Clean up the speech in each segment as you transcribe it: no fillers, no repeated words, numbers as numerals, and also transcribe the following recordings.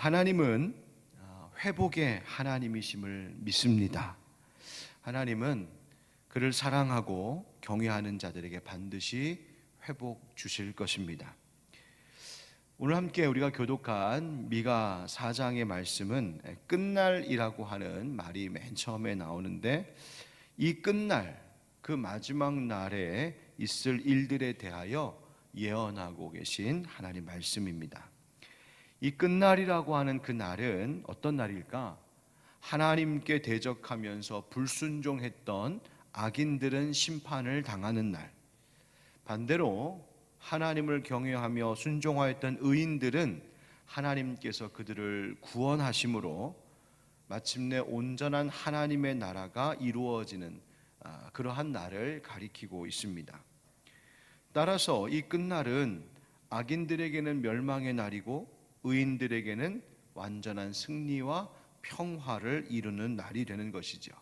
하나님은 회복의 하나님이심을 믿습니다. 하나님은 그를 사랑하고 경외하는 자들에게 반드시 회복 주실 것입니다. 오늘 함께 우리가 교독한 미가 4장의 말씀은 끝날이라고 하는 말이 맨 처음에 나오는데, 이 끝날, 그 마지막 날에 있을 일들에 대하여 예언하고 계신 하나님 말씀입니다. 이 끝날이라고 하는 그 날은 어떤 날일까? 하나님께 대적하면서 불순종했던 악인들은 심판을 당하는 날, 반대로 하나님을 경외하며 순종하였던 의인들은 하나님께서 그들을 구원하심으로 마침내 온전한 하나님의 나라가 이루어지는 그러한 날을 가리키고 있습니다. 따라서 이 끝날은 악인들에게는 멸망의 날이고 의인들에게는 완전한 승리와 평화를 이루는 날이 되는 것이죠.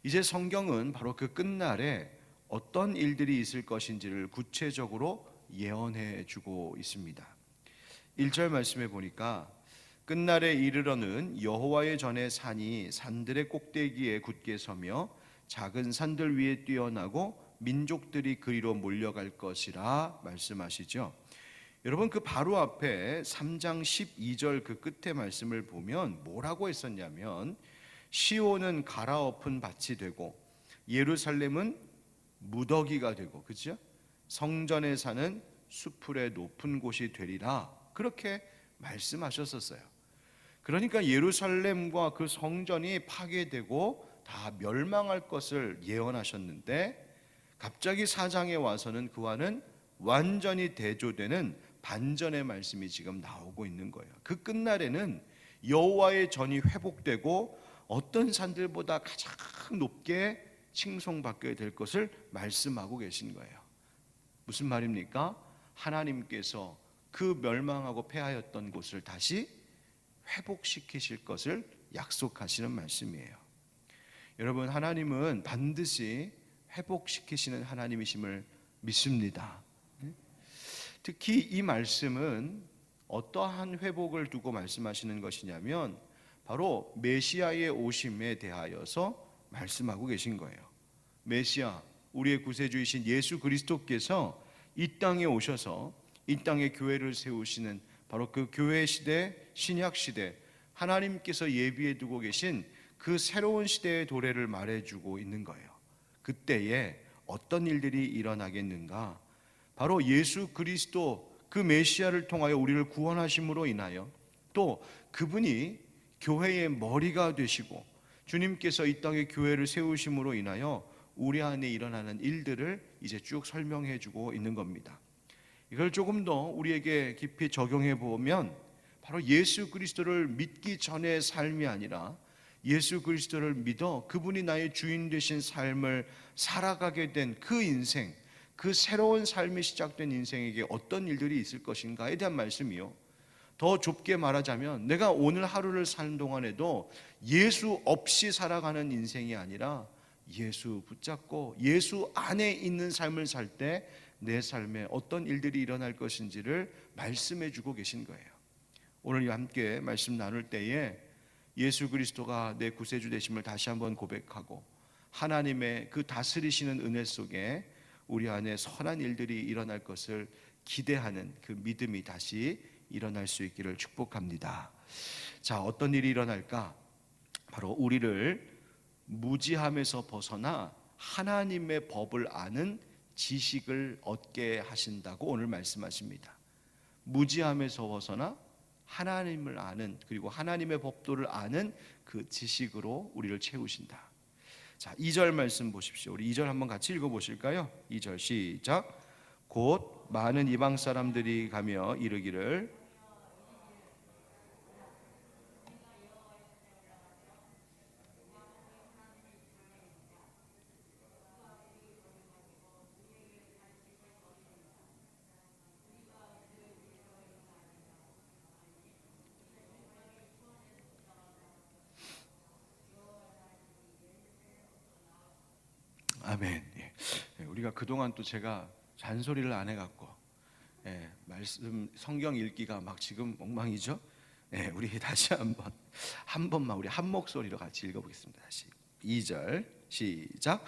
이제 성경은 바로 그 끝날에 어떤 일들이 있을 것인지를 구체적으로 예언해 주고 있습니다. 1절 말씀에 보니까 끝날에 이르러는 여호와의 전에 산이 산들의 꼭대기에 굳게 서며 작은 산들 위에 뛰어나고 민족들이 그리로 몰려갈 것이라 말씀하시죠. 여러분, 그 바로 앞에 3장 12절 그 끝에 말씀을 보면 뭐라고 했었냐면, 시온은 갈아엎은 밭이 되고 예루살렘은 무더기가 되고, 그죠? 성전에 사는 수풀의 높은 곳이 되리라, 그렇게 말씀하셨었어요. 그러니까 예루살렘과 그 성전이 파괴되고 다 멸망할 것을 예언하셨는데, 갑자기 4장에 와서는 그와는 완전히 대조되는 반전의 말씀이 지금 나오고 있는 거예요. 그 끝날에는 여호와의 전이 회복되고 어떤 산들보다 가장 높게 칭송받게 될 것을 말씀하고 계신 거예요. 무슨 말입니까? 하나님께서 그 멸망하고 패하였던 곳을 다시 회복시키실 것을 약속하시는 말씀이에요. 여러분, 하나님은 반드시 회복시키시는 하나님이심을 믿습니다. 특히 이 말씀은 어떠한 회복을 두고 말씀하시는 것이냐면, 바로 메시아의 오심에 대하여서 말씀하고 계신 거예요. 메시아, 우리의 구세주이신 예수 그리스도께서 이 땅에 오셔서 이 땅에 교회를 세우시는 바로 그 교회 시대, 신약 시대, 하나님께서 예비해 두고 계신 그 새로운 시대의 도래를 말해주고 있는 거예요. 그때에 어떤 일들이 일어나겠는가? 바로 예수 그리스도, 그 메시아를 통하여 우리를 구원하심으로 인하여, 또 그분이 교회의 머리가 되시고 주님께서 이 땅에 교회를 세우심으로 인하여 우리 안에 일어나는 일들을 이제 쭉 설명해 주고 있는 겁니다. 이걸 조금 더 우리에게 깊이 적용해 보면, 바로 예수 그리스도를 믿기 전의 삶이 아니라 예수 그리스도를 믿어 그분이 나의 주인 되신 삶을 살아가게 된 그 인생, 그 새로운 삶이 시작된 인생에게 어떤 일들이 있을 것인가에 대한 말씀이요. 더 좁게 말하자면, 내가 오늘 하루를 사는 동안에도 예수 없이 살아가는 인생이 아니라 예수 붙잡고 예수 안에 있는 삶을 살 때 내 삶에 어떤 일들이 일어날 것인지를 말씀해 주고 계신 거예요. 오늘 함께 말씀 나눌 때에 예수 그리스도가 내 구세주 되심을 다시 한번 고백하고, 하나님의 그 다스리시는 은혜 속에 우리 안에 선한 일들이 일어날 것을 기대하는 그 믿음이 다시 일어날 수 있기를 축복합니다. 자, 어떤 일이 일어날까? 바로 우리를 무지함에서 벗어나 하나님의 법을 아는 지식을 얻게 하신다고 오늘 말씀하십니다. 무지함에서 벗어나 하나님을 아는, 그리고 하나님의 법도를 아는 그 지식으로 우리를 채우신다. 자, 2절 말씀 보십시오. 우리 2절 한번 같이 읽어보실까요? 2절 시작. 곧 많은 이방 사람들이 가며 이르기를, 아멘. 우리가 그동안 또 제가 잔소리를 안 해갖고 말씀 성경 읽기가 막 지금 엉망이죠. 네, 우리 다시 한 번만 우리 한 목소리로 같이 읽어보겠습니다. 다시 2절 시작.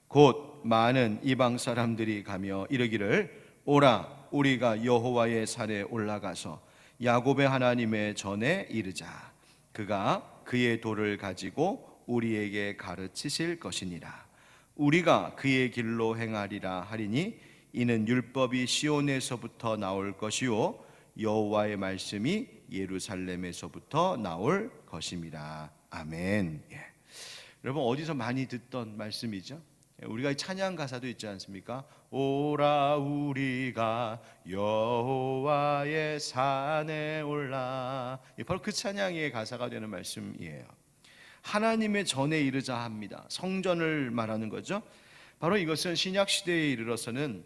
곧 많은 이방 사람들이 가며 이르기를 오라 우리가 여호와의 산에 올라가서 야곱의 하나님의 전에 이르자. 그가 그의 도를 가지고 우리에게 가르치실 것이니라. 우리가 그의 길로 행하리라 하리니 이는 율법이 시온에서부터 나올 것이요 여호와의 말씀이 예루살렘에서부터 나올 것임이라. 아멘. 예. 여러분 어디서 많이 듣던 말씀이죠? 우리가 찬양 가사도 있지 않습니까? 오라 우리가 여호와의 산에 올라. 바로 그 찬양의 가사가 되는 말씀이에요. 하나님의 전에 이르자 합니다. 성전을 말하는 거죠. 바로 이것은 신약 시대에 이르러서는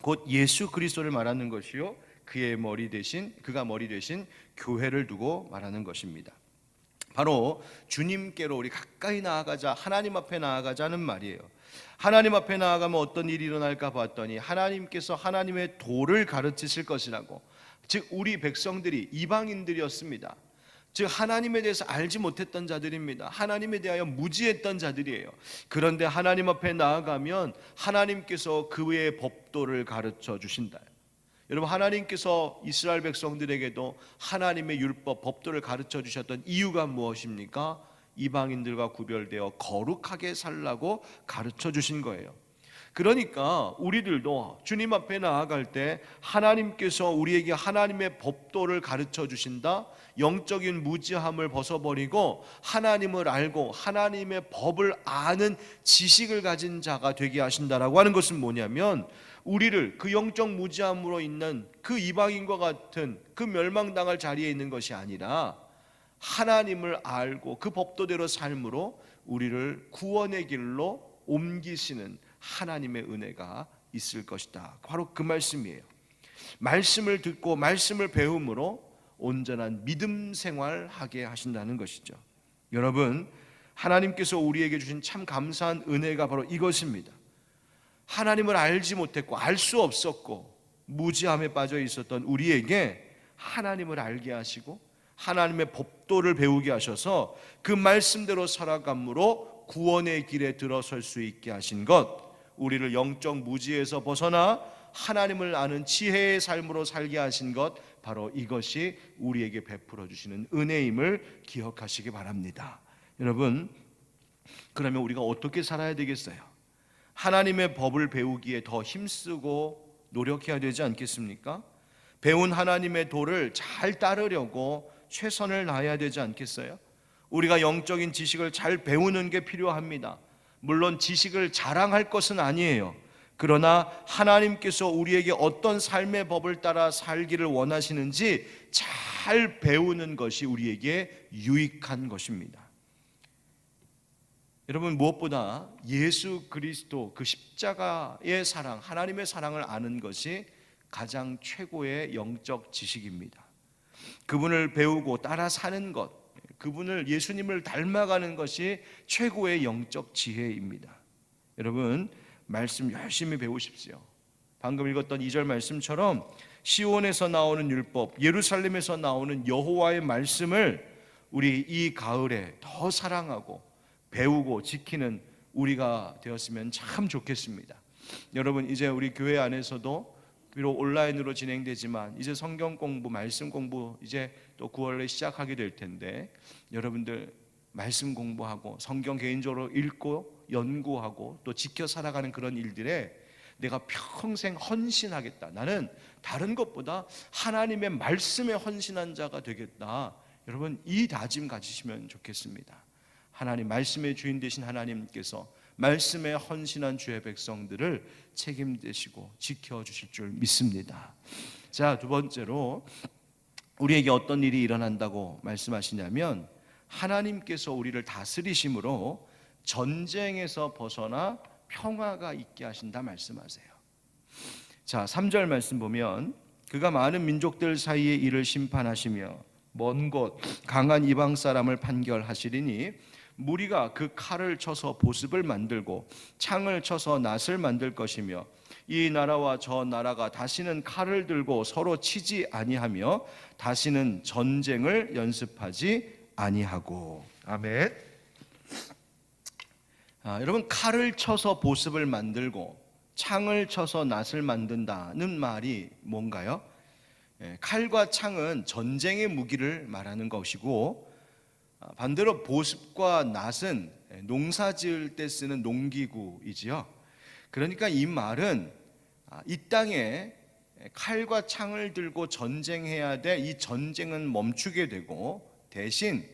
곧 예수 그리스도를 말하는 것이요 그의 머리 대신 그가 머리 대신 교회를 두고 말하는 것입니다. 바로 주님께로 우리 가까이 나아가자, 하나님 앞에 나아가자는 말이에요. 하나님 앞에 나아가면 어떤 일이 일어날까 봤더니 하나님께서 하나님의 도를 가르치실 것이라고. 즉 우리 백성들이 이방인들이었습니다. 즉 하나님에 대해서 알지 못했던 자들입니다. 하나님에 대하여 무지했던 자들이에요. 그런데 하나님 앞에 나아가면 하나님께서 그의 법도를 가르쳐 주신다. 여러분 하나님께서 이스라엘 백성들에게도 하나님의 율법 법도를 가르쳐 주셨던 이유가 무엇입니까? 이방인들과 구별되어 거룩하게 살라고 가르쳐 주신 거예요. 그러니까 우리들도 주님 앞에 나아갈 때 하나님께서 우리에게 하나님의 법도를 가르쳐 주신다. 영적인 무지함을 벗어버리고 하나님을 알고 하나님의 법을 아는 지식을 가진 자가 되게 하신다라고 하는 것은 뭐냐면 우리를 그 영적 무지함으로 있는 그 이방인과 같은 그 멸망당할 자리에 있는 것이 아니라 하나님을 알고 그 법도대로 삶으로 우리를 구원의 길로 옮기시는 하나님의 은혜가 있을 것이다. 바로 그 말씀이에요. 말씀을 듣고 말씀을 배움으로 온전한 믿음 생활하게 하신다는 것이죠. 여러분 하나님께서 우리에게 주신 참 감사한 은혜가 바로 이것입니다. 하나님을 알지 못했고 알 수 없었고 무지함에 빠져 있었던 우리에게 하나님을 알게 하시고 하나님의 법도를 배우게 하셔서 그 말씀대로 살아감으로 구원의 길에 들어설 수 있게 하신 것, 우리를 영적 무지에서 벗어나 하나님을 아는 지혜의 삶으로 살게 하신 것, 바로 이것이 우리에게 베풀어 주시는 은혜임을 기억하시기 바랍니다. 여러분 그러면 우리가 어떻게 살아야 되겠어요? 하나님의 법을 배우기에 더 힘쓰고 노력해야 되지 않겠습니까? 배운 하나님의 도를 잘 따르려고 최선을 다해야 되지 않겠어요? 우리가 영적인 지식을 잘 배우는 게 필요합니다. 물론 지식을 자랑할 것은 아니에요. 그러나 하나님께서 우리에게 어떤 삶의 법을 따라 살기를 원하시는지 잘 배우는 것이 우리에게 유익한 것입니다. 여러분 무엇보다 예수 그리스도 그 십자가의 사랑, 하나님의 사랑을 아는 것이 가장 최고의 영적 지식입니다. 그분을 배우고 따라 사는 것, 그분을 예수님을 닮아가는 것이 최고의 영적 지혜입니다. 여러분 말씀 열심히 배우십시오. 방금 읽었던 2절 말씀처럼 시온에서 나오는 율법, 예루살렘에서 나오는 여호와의 말씀을 우리 이 가을에 더 사랑하고 배우고 지키는 우리가 되었으면 참 좋겠습니다. 여러분 이제 우리 교회 안에서도 비록 온라인으로 진행되지만 이제 성경 공부, 말씀 공부 이제 또 9월에 시작하게 될 텐데 여러분들 말씀 공부하고 성경 개인적으로 읽고 연구하고 또 지켜 살아가는 그런 일들에 내가 평생 헌신하겠다. 나는 다른 것보다 하나님의 말씀에 헌신한 자가 되겠다. 여러분 이 다짐 가지시면 좋겠습니다. 하나님 말씀의 주인 되신 하나님께서 말씀에 헌신한 주의 백성들을 책임지시고 지켜주실 줄 믿습니다. 자, 두 번째로 우리에게 어떤 일이 일어난다고 말씀하시냐면 하나님께서 우리를 다스리심으로 전쟁에서 벗어나 평화가 있게 하신다 말씀하세요. 자, 3절 말씀 보면 그가 많은 민족들 사이에 이를 심판하시며 먼 곳 강한 이방 사람을 판결하시리니 무리가 그 칼을 쳐서 보습을 만들고 창을 쳐서 낫을 만들 것이며 이 나라와 저 나라가 다시는 칼을 들고 서로 치지 아니하며 다시는 전쟁을 연습하지 아니하고. 아멘. 여러분, 칼을 쳐서 보습을 만들고 창을 쳐서 낫을 만든다는 말이 뭔가요? 칼과 창은 전쟁의 무기를 말하는 것이고, 반대로 보습과 낫은 농사 지을 때 쓰는 농기구이지요. 그러니까 이 말은 이 땅에 칼과 창을 들고 전쟁해야 돼 이 전쟁은 멈추게 되고, 대신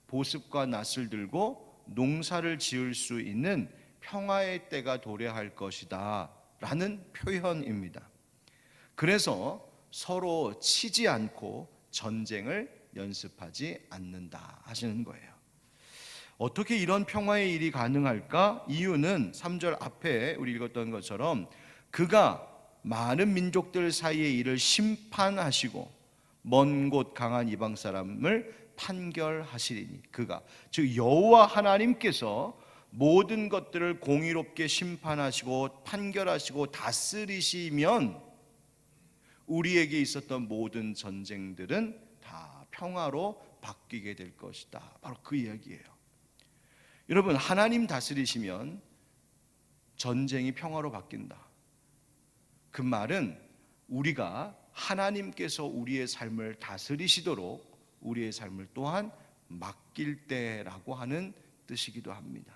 보습과 낫을 들고 농사를 지을 수 있는 평화의 때가 도래할 것이다 라는 표현입니다. 그래서 서로 치지 않고 전쟁을 연습하지 않는다 하시는 거예요. 어떻게 이런 평화의 일이 가능할까? 이유는 3절 앞에 우리 읽었던 것처럼 그가 많은 민족들 사이의 일을 심판하시고 먼 곳 강한 이방 사람을 판결하시리니, 그가 즉 여호와 하나님께서 모든 것들을 공의롭게 심판하시고 판결하시고 다스리시면 우리에게 있었던 모든 전쟁들은 다 평화로 바뀌게 될 것이다. 바로 그 이야기예요. 여러분, 하나님 다스리시면 전쟁이 평화로 바뀐다. 그 말은 우리가 하나님께서 우리의 삶을 다스리시도록 우리의 삶을 또한 맡길 때라고 하는 뜻이기도 합니다.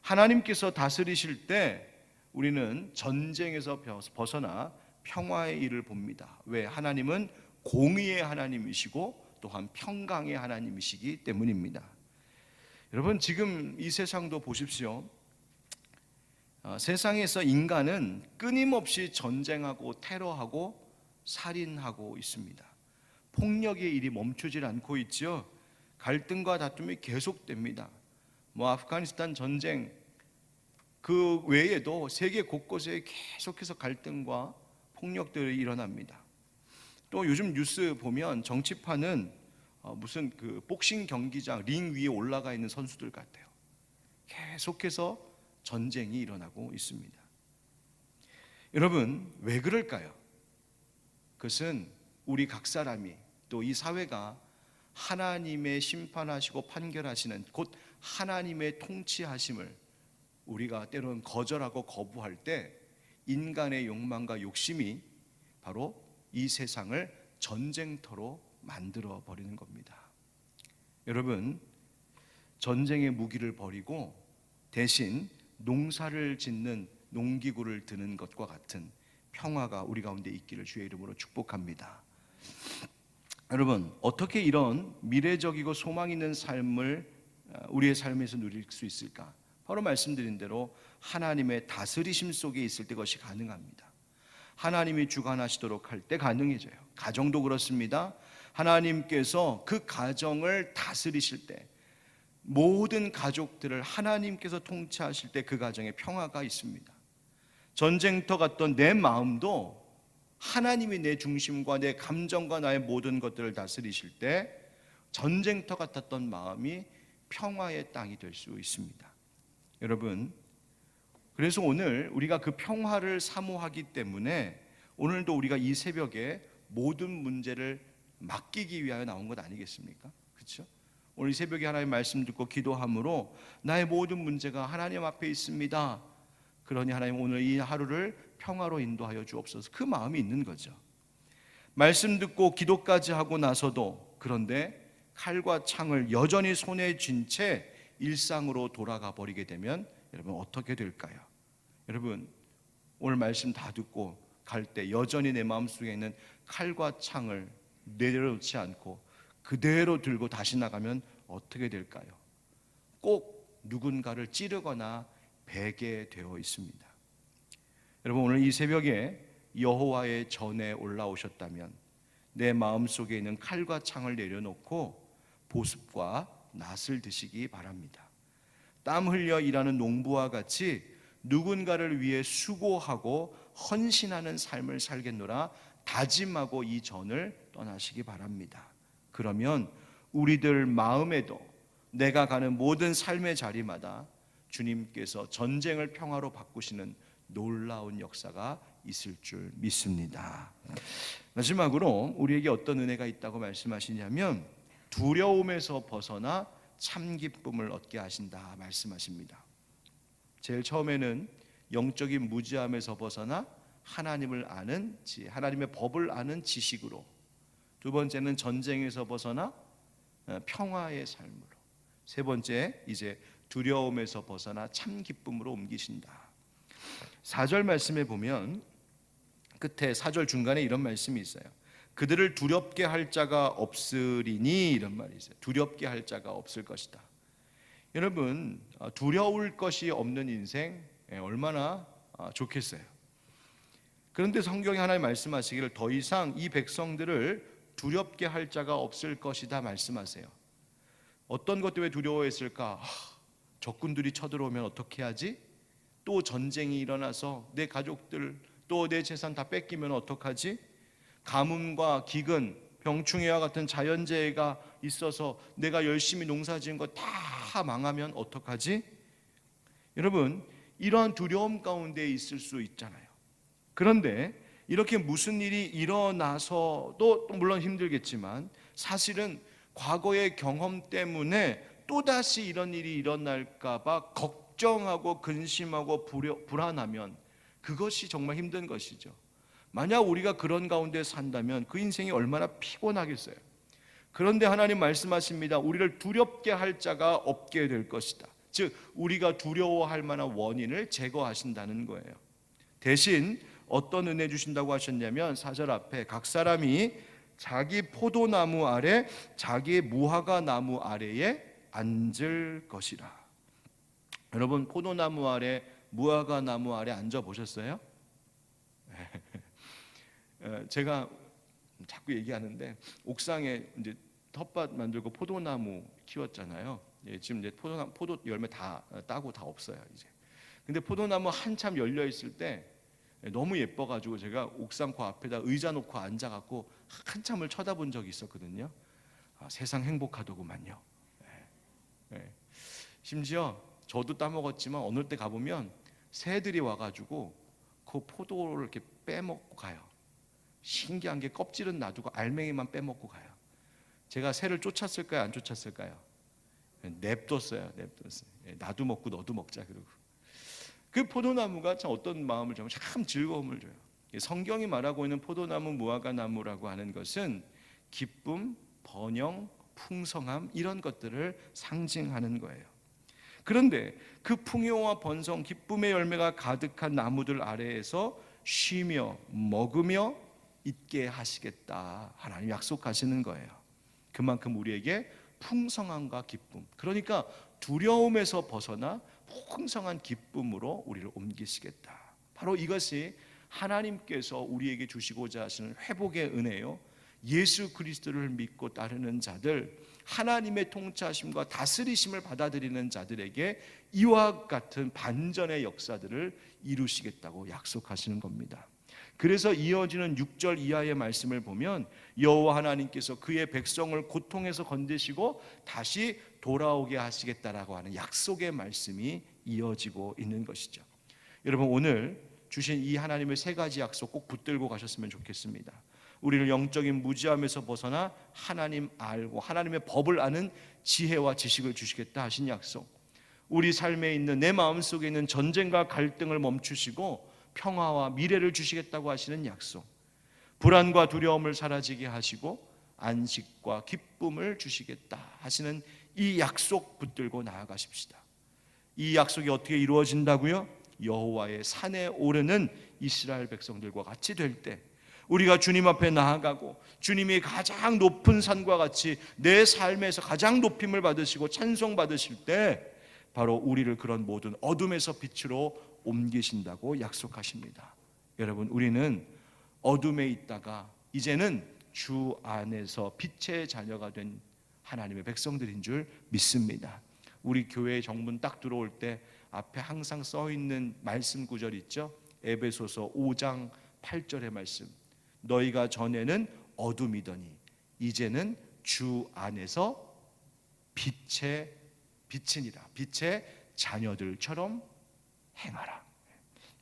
하나님께서 다스리실 때 우리는 전쟁에서 벗어나 평화의 일을 봅니다. 왜? 하나님은 공의의 하나님이시고 또한 평강의 하나님이시기 때문입니다. 여러분, 지금 이 세상도 보십시오. 세상에서 인간은 끊임없이 전쟁하고 테러하고 살인하고 있습니다. 폭력의 일이 멈추질 않고 있죠. 갈등과 다툼이 계속됩니다. 아프가니스탄 전쟁 그 외에도 세계 곳곳에 계속해서 갈등과 폭력들이 일어납니다. 또 요즘 뉴스 보면 정치판은 무슨 그 복싱 경기장 링 위에 올라가 있는 선수들 같아요. 계속해서 전쟁이 일어나고 있습니다. 여러분, 왜 그럴까요? 그것은 우리 각 사람이 또 이 사회가 하나님의 심판하시고 판결하시는 곧 하나님의 통치하심을 우리가 때로는 거절하고 거부할 때 인간의 욕망과 욕심이 바로 이 세상을 전쟁터로 만들어 버리는 겁니다. 여러분, 전쟁의 무기를 버리고 대신 농사를 짓는 농기구를 드는 것과 같은 평화가 우리 가운데 있기를 주의 이름으로 축복합니다. 여러분, 어떻게 이런 미래적이고 소망 있는 삶을 우리의 삶에서 누릴 수 있을까? 바로 말씀드린 대로 하나님의 다스리심 속에 있을 때 그것이 가능합니다. 하나님이 주관하시도록 할 때 가능해져요. 가정도 그렇습니다. 하나님께서 그 가정을 다스리실 때, 모든 가족들을 하나님께서 통치하실 때 그 가정에 평화가 있습니다. 전쟁터 같던 내 마음도 하나님이 내 중심과 내 감정과 나의 모든 것들을 다스리실 때 전쟁터 같았던 마음이 평화의 땅이 될 수 있습니다. 여러분, 그래서 오늘 우리가 그 평화를 사모하기 때문에 오늘도 우리가 이 새벽에 모든 문제를 맡기기 위하여 나온 것 아니겠습니까? 그렇죠? 오늘 이 새벽에 하나님 말씀 듣고 기도함으로 나의 모든 문제가 하나님 앞에 있습니다. 그러니 하나님 오늘 이 하루를 평화로 인도하여 주옵소서. 그 마음이 있는 거죠. 말씀 듣고 기도까지 하고 나서도 그런데 칼과 창을 여전히 손에 쥔 채 일상으로 돌아가 버리게 되면 여러분 어떻게 될까요? 여러분, 오늘 말씀 다 듣고 갈 때 여전히 내 마음속에 있는 칼과 창을 내려놓지 않고 그대로 들고 다시 나가면 어떻게 될까요? 꼭 누군가를 찌르거나 베게 되어 있습니다. 여러분, 오늘 이 새벽에 여호와의 전에 올라오셨다면 내 마음속에 있는 칼과 창을 내려놓고 보습과 낫을 드시기 바랍니다. 땀 흘려 일하는 농부와 같이 누군가를 위해 수고하고 헌신하는 삶을 살겠노라 다짐하고 이 전을 떠나시기 바랍니다. 그러면 우리들 마음에도 내가 가는 모든 삶의 자리마다 주님께서 전쟁을 평화로 바꾸시는 놀라운 역사가 있을 줄 믿습니다. 마지막으로 우리에게 어떤 은혜가 있다고 말씀하시냐면 두려움에서 벗어나 참 기쁨을 얻게 하신다 말씀하십니다. 제일 처음에는 영적인 무지함에서 벗어나 하나님을 아는 하나님의 법을 아는 지식으로, 두 번째는 전쟁에서 벗어나 평화의 삶으로, 세 번째 이제 두려움에서 벗어나 참 기쁨으로 옮기신다. 4절 말씀에 보면 끝에 4절 중간에 이런 말씀이 있어요. 그들을 두렵게 할 자가 없으리니, 이런 말이 있어요. 두렵게 할 자가 없을 것이다. 여러분, 두려울 것이 없는 인생 얼마나 좋겠어요. 그런데 성경에 하나님 말씀하시기를 더 이상 이 백성들을 두렵게 할 자가 없을 것이다 말씀하세요. 어떤 것 때문에 두려워했을까? 적군들이 쳐들어오면 어떻게 하지? 또 전쟁이 일어나서 내 가족들 또 내 재산 다 뺏기면 어떡하지? 가뭄과 기근, 병충해와 같은 자연재해가 있어서 내가 열심히 농사지은 거 다 망하면 어떡하지? 여러분, 이러한 두려움 가운데 있을 수 있잖아요. 그런데 이렇게 무슨 일이 일어나서도 물론 힘들겠지만 사실은 과거의 경험 때문에 또다시 이런 일이 일어날까 봐 걱정하고 근심하고 불안하면 그것이 정말 힘든 것이죠. 만약 우리가 그런 가운데 산다면 그 인생이 얼마나 피곤하겠어요. 그런데 하나님 말씀하십니다. 우리를 두렵게 할 자가 없게 될 것이다. 즉 우리가 두려워할 만한 원인을 제거하신다는 거예요. 대신 어떤 은혜 주신다고 하셨냐면 4절 앞에 각 사람이 자기 포도나무 아래 자기 무화과 나무 아래에 앉을 것이라. 여러분, 포도나무 아래 무화과 나무 아래 앉아 보셨어요? 제가 자꾸 얘기하는데 옥상에 이제 텃밭 만들고 포도나무 키웠잖아요. 지금 이제 포도 열매 다 따고 다 없어요 이제. 근데 포도나무 한참 열려 있을 때 너무 예뻐가지고 제가 옥상 그 앞에다 의자 놓고 앉아갖고 한참을 쳐다본 적이 있었거든요. 세상 행복하더구만요. 심지어 저도 따먹었지만 어느 때 가보면 새들이 와가지고 그 포도를 이렇게 빼먹고 가요. 신기한 게 껍질은 놔두고 알맹이만 빼먹고 가요. 제가 새를 쫓았을까요? 안 쫓았을까요? 냅뒀어요. 나도 먹고 너도 먹자 그러고. 그 포도나무가 참 어떤 마음을 주면 참 즐거움을 줘요. 성경이 말하고 있는 포도나무, 무화과 나무라고 하는 것은 기쁨, 번영, 풍성함 이런 것들을 상징하는 거예요. 그런데 그 풍요와 번성, 기쁨의 열매가 가득한 나무들 아래에서 쉬며 먹으며 있게 하시겠다 하나님 약속하시는 거예요. 그만큼 우리에게 풍성함과 기쁨, 그러니까 두려움에서 벗어나 풍성한 기쁨으로 우리를 옮기시겠다. 바로 이것이 하나님께서 우리에게 주시고자 하시는 회복의 은혜요. 예수 그리스도를 믿고 따르는 자들, 하나님의 통치하심과 다스리심을 받아들이는 자들에게 이와 같은 반전의 역사들을 이루시겠다고 약속하시는 겁니다. 그래서 이어지는 6절 이하의 말씀을 보면 여호와 하나님께서 그의 백성을 고통에서 건지시고 다시 돌아오게 하시겠다라고 하는 약속의 말씀이 이어지고 있는 것이죠. 여러분, 오늘 주신 이 하나님의 세 가지 약속 꼭 붙들고 가셨으면 좋겠습니다. 우리를 영적인 무지함에서 벗어나 하나님 알고 하나님의 법을 아는 지혜와 지식을 주시겠다 하신 약속, 우리 삶에 있는 내 마음속에 있는 전쟁과 갈등을 멈추시고 평화와 미래를 주시겠다고 하시는 약속, 불안과 두려움을 사라지게 하시고 안식과 기쁨을 주시겠다 하시는 이 약속 붙들고 나아가십시다. 이 약속이 어떻게 이루어진다고요? 여호와의 산에 오르는 이스라엘 백성들과 같이 될 때, 우리가 주님 앞에 나아가고 주님이 가장 높은 산과 같이 내 삶에서 가장 높임을 받으시고 찬송 받으실 때 바로 우리를 그런 모든 어둠에서 빛으로 옮기신다고 약속하십니다. 여러분, 우리는 어둠에 있다가 이제는 주 안에서 빛의 자녀가 된 하나님의 백성들인 줄 믿습니다. 우리 교회 정문 딱 들어올 때 앞에 항상 써 있는 말씀 구절 있죠? 에베소서 5장 8절의 말씀. 너희가 전에는 어둠이더니 이제는 주 안에서 빛의 빛이니라. 빛의 자녀들처럼 행하라.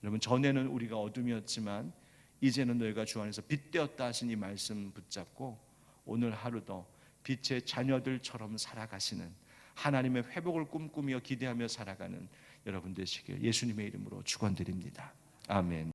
여러분, 전에는 우리가 어둠이었지만 이제는 너희가 주 안에서 빛 되었다 하신 이 말씀 붙잡고 오늘 하루도 빛의 자녀들처럼 살아가시는, 하나님의 회복을 꿈꾸며 기대하며 살아가는 여러분 되시길 예수님의 이름으로 축원드립니다. 아멘.